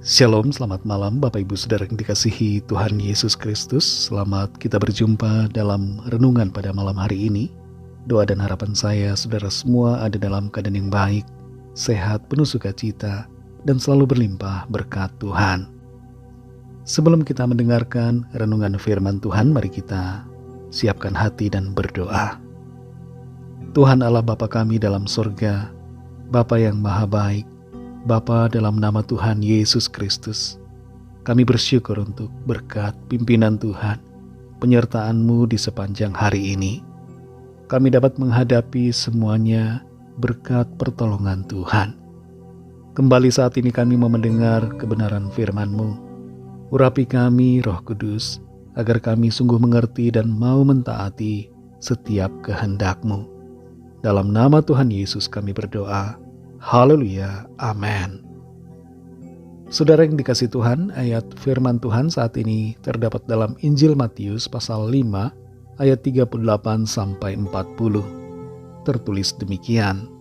Shalom, selamat malam Bapak Ibu Saudara yang dikasihi Tuhan Yesus Kristus. Selamat kita berjumpa dalam renungan pada malam hari ini. Doa dan harapan saya saudara semua ada dalam keadaan yang baik, sehat, penuh sukacita, dan selalu berlimpah berkat Tuhan. Sebelum kita mendengarkan renungan firman Tuhan, mari kita siapkan hati dan berdoa. Tuhan Allah Bapa kami dalam surga, Bapa yang maha baik, Bapa, dalam nama Tuhan Yesus Kristus, kami bersyukur untuk berkat pimpinan Tuhan, penyertaan-Mu di sepanjang hari ini. Kami dapat menghadapi semuanya berkat pertolongan Tuhan. Kembali saat ini kami mau mendengar kebenaran firman-Mu. Urapi kami, Roh Kudus, agar kami sungguh mengerti dan mau mentaati setiap kehendak-Mu. Dalam nama Tuhan Yesus kami berdoa. Haleluya, amin. Saudara yang dikasih Tuhan, ayat firman Tuhan saat ini terdapat dalam Injil Matius pasal 5 ayat 38-40. Tertulis demikian.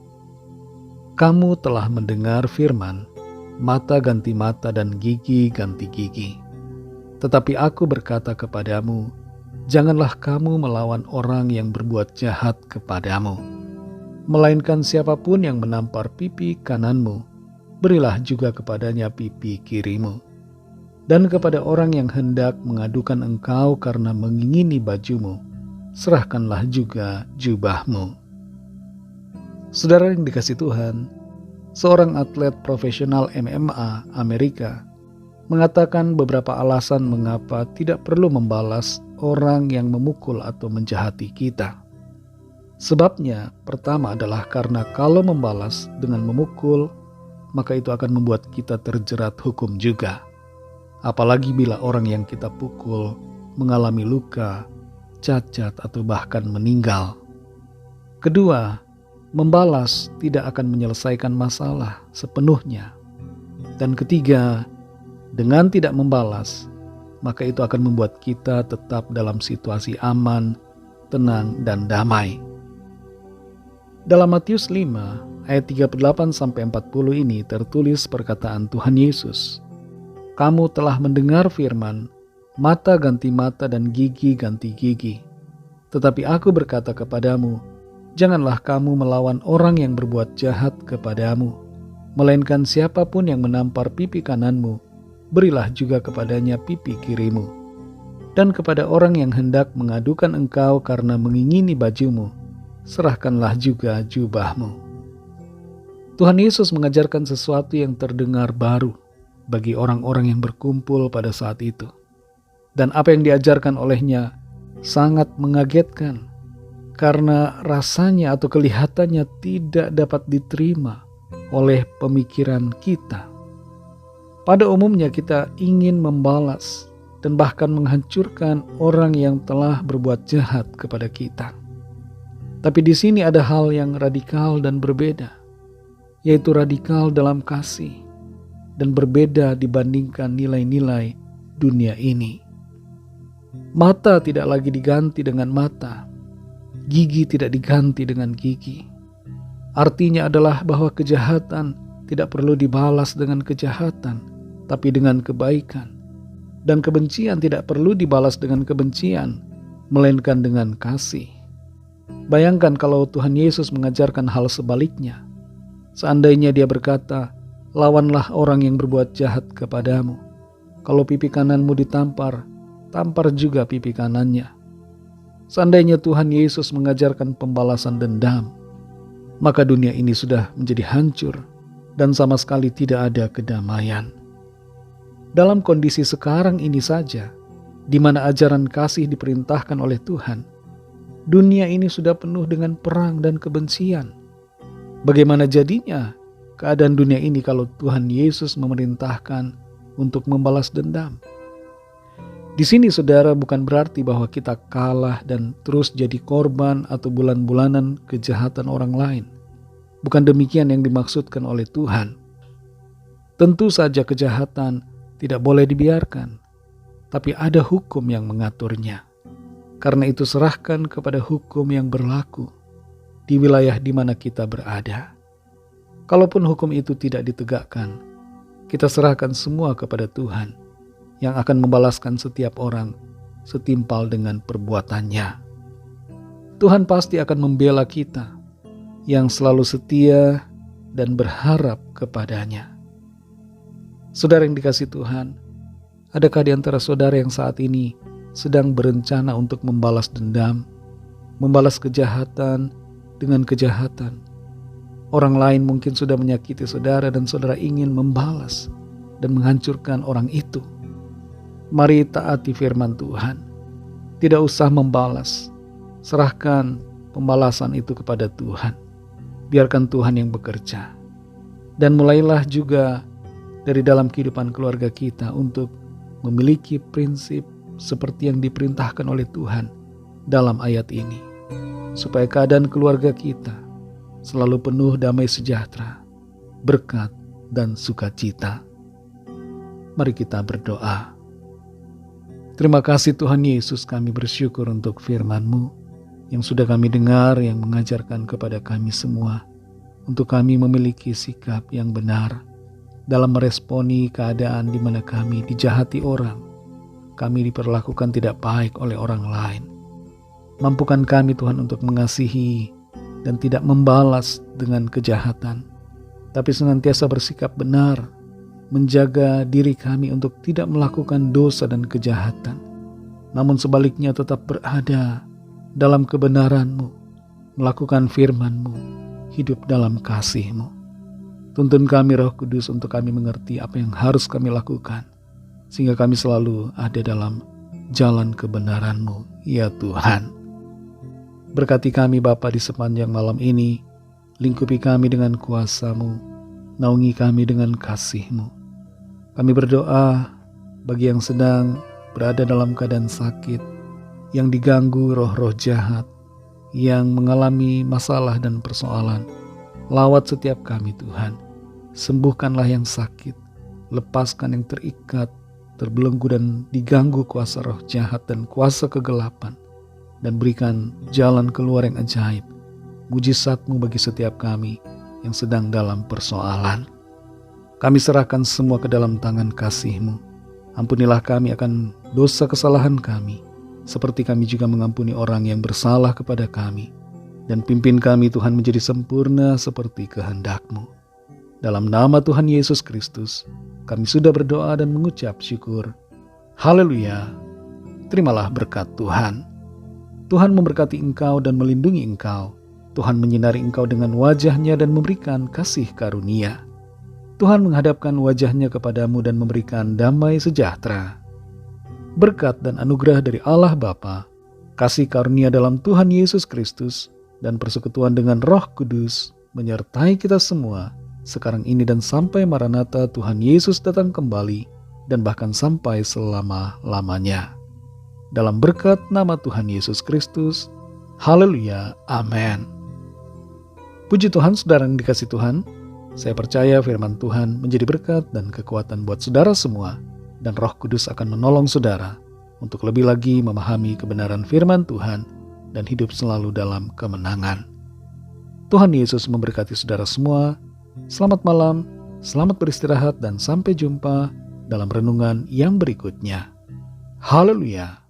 Kamu telah mendengar firman, mata ganti mata dan gigi ganti gigi. Tetapi aku berkata kepadamu, janganlah kamu melawan orang yang berbuat jahat kepadamu. Melainkan siapapun yang menampar pipi kananmu, berilah juga kepadanya pipi kirimu. Dan kepada orang yang hendak mengadukan engkau karena mengingini bajumu, serahkanlah juga jubahmu. Saudara yang dikasih Tuhan, seorang atlet profesional MMA Amerika mengatakan beberapa alasan mengapa tidak perlu membalas orang yang memukul atau menjahati kita. Sebabnya, pertama adalah karena kalau membalas dengan memukul, maka itu akan membuat kita terjerat hukum juga. Apalagi bila orang yang kita pukul mengalami luka, cacat, atau bahkan meninggal. Kedua, membalas tidak akan menyelesaikan masalah sepenuhnya. Dan ketiga, dengan tidak membalas, maka itu akan membuat kita tetap dalam situasi aman, tenang, dan damai. Dalam Matius 5 ayat 38-40 ini tertulis perkataan Tuhan Yesus. Kamu telah mendengar firman, mata ganti mata dan gigi ganti gigi. Tetapi aku berkata kepadamu, janganlah kamu melawan orang yang berbuat jahat kepadamu. Melainkan siapapun yang menampar pipi kananmu, berilah juga kepadanya pipi kirimu. Dan kepada orang yang hendak mengadukan engkau karena mengingini bajumu, serahkanlah juga jubahmu. Tuhan Yesus mengajarkan sesuatu yang terdengar baru bagi orang-orang yang berkumpul pada saat itu. Dan apa yang diajarkan olehnya sangat mengagetkan, karena rasanya atau kelihatannya tidak dapat diterima oleh pemikiran kita. Pada umumnya kita ingin membalas dan bahkan menghancurkan orang yang telah berbuat jahat kepada kita. Tapi di sini ada hal yang radikal dan berbeda, yaitu radikal dalam kasih dan berbeda dibandingkan nilai-nilai dunia ini. Mata tidak lagi diganti dengan mata, gigi tidak diganti dengan gigi. Artinya adalah bahwa kejahatan tidak perlu dibalas dengan kejahatan, tapi dengan kebaikan. Dan kebencian tidak perlu dibalas dengan kebencian, melainkan dengan kasih. Bayangkan kalau Tuhan Yesus mengajarkan hal sebaliknya. Seandainya dia berkata, lawanlah orang yang berbuat jahat kepadamu. Kalau pipi kananmu ditampar, tampar juga pipi kanannya. Seandainya Tuhan Yesus mengajarkan pembalasan dendam, maka dunia ini sudah menjadi hancur dan sama sekali tidak ada kedamaian. Dalam kondisi sekarang ini saja, di mana ajaran kasih diperintahkan oleh Tuhan, dunia ini sudah penuh dengan perang dan kebencian. Bagaimana jadinya keadaan dunia ini kalau Tuhan Yesus memerintahkan untuk membalas dendam? Di sini saudara bukan berarti bahwa kita kalah dan terus jadi korban atau bulan-bulanan kejahatan orang lain. Bukan demikian yang dimaksudkan oleh Tuhan. Tentu saja kejahatan tidak boleh dibiarkan, tapi ada hukum yang mengaturnya. Karena itu serahkan kepada hukum yang berlaku di wilayah di mana kita berada. Kalaupun hukum itu tidak ditegakkan, Kita serahkan semua kepada Tuhan yang akan membalaskan setiap orang setimpal dengan perbuatannya. Tuhan pasti akan membela kita yang selalu setia dan berharap kepadanya. Saudara yang dikasihi Tuhan, adakah di antara saudara yang saat ini sedang berencana untuk membalas dendam, membalas kejahatan dengan kejahatan? Orang lain mungkin sudah menyakiti saudara dan saudara ingin membalas dan menghancurkan orang itu. Mari taati firman Tuhan. Tidak usah membalas. Serahkan pembalasan itu kepada Tuhan. Biarkan Tuhan yang bekerja. Dan mulailah juga dari dalam kehidupan keluarga kita untuk memiliki prinsip seperti yang diperintahkan oleh Tuhan dalam ayat ini. Supaya keadaan keluarga kita selalu penuh damai sejahtera, berkat, dan sukacita. Mari kita berdoa. Terima kasih Tuhan Yesus, kami bersyukur untuk firman-Mu yang sudah kami dengar, yang mengajarkan kepada kami semua untuk kami memiliki sikap yang benar dalam meresponi keadaan di mana kami dijahati orang, kami diperlakukan tidak baik oleh orang lain. Mampukan kami Tuhan untuk mengasihi dan tidak membalas dengan kejahatan, tapi senantiasa bersikap benar, menjaga diri kami untuk tidak melakukan dosa dan kejahatan, namun sebaliknya tetap berada dalam kebenaran-Mu, melakukan firman-Mu, hidup dalam kasih-Mu. Tuntun kami Roh Kudus untuk kami mengerti apa yang harus kami lakukan, sehingga kami selalu ada dalam jalan kebenaran-Mu, ya Tuhan. Berkati kami Bapa di sepanjang malam ini, lingkupi kami dengan kuasa-Mu, naungi kami dengan kasih-Mu. Kami berdoa bagi yang sedang berada dalam keadaan sakit, yang diganggu roh-roh jahat, yang mengalami masalah dan persoalan. Lawat setiap kami Tuhan, sembuhkanlah yang sakit, lepaskan yang terikat, terbelenggu dan diganggu kuasa roh jahat dan kuasa kegelapan, dan berikan jalan keluar yang ajaib, mujizat-Mu bagi setiap kami yang sedang dalam persoalan. Kami serahkan semua ke dalam tangan kasih-Mu. Ampunilah kami akan dosa kesalahan kami, seperti kami juga mengampuni orang yang bersalah kepada kami. Dan pimpin kami Tuhan menjadi sempurna seperti kehendak-Mu. Dalam nama Tuhan Yesus Kristus, kami sudah berdoa dan mengucap syukur. Haleluya. Terimalah berkat Tuhan. Tuhan memberkati engkau dan melindungi engkau. Tuhan menyinari engkau dengan wajah-Nya dan memberikan kasih karunia. Tuhan menghadapkan wajah-Nya kepadamu dan memberikan damai sejahtera. Berkat dan anugerah dari Allah Bapa, kasih karunia dalam Tuhan Yesus Kristus, dan persekutuan dengan Roh Kudus menyertai kita semua sekarang ini dan sampai Maranatha Tuhan Yesus datang kembali, dan bahkan sampai selama-lamanya. Dalam berkat nama Tuhan Yesus Kristus. Haleluya. Amin. Puji Tuhan, saudara yang dikasihi Tuhan. Saya percaya firman Tuhan menjadi berkat dan kekuatan buat saudara semua. Dan Roh Kudus akan menolong saudara untuk lebih lagi memahami kebenaran firman Tuhan dan hidup selalu dalam kemenangan. Tuhan Yesus memberkati saudara semua. Selamat malam, selamat beristirahat, dan sampai jumpa dalam renungan yang berikutnya. Haleluya.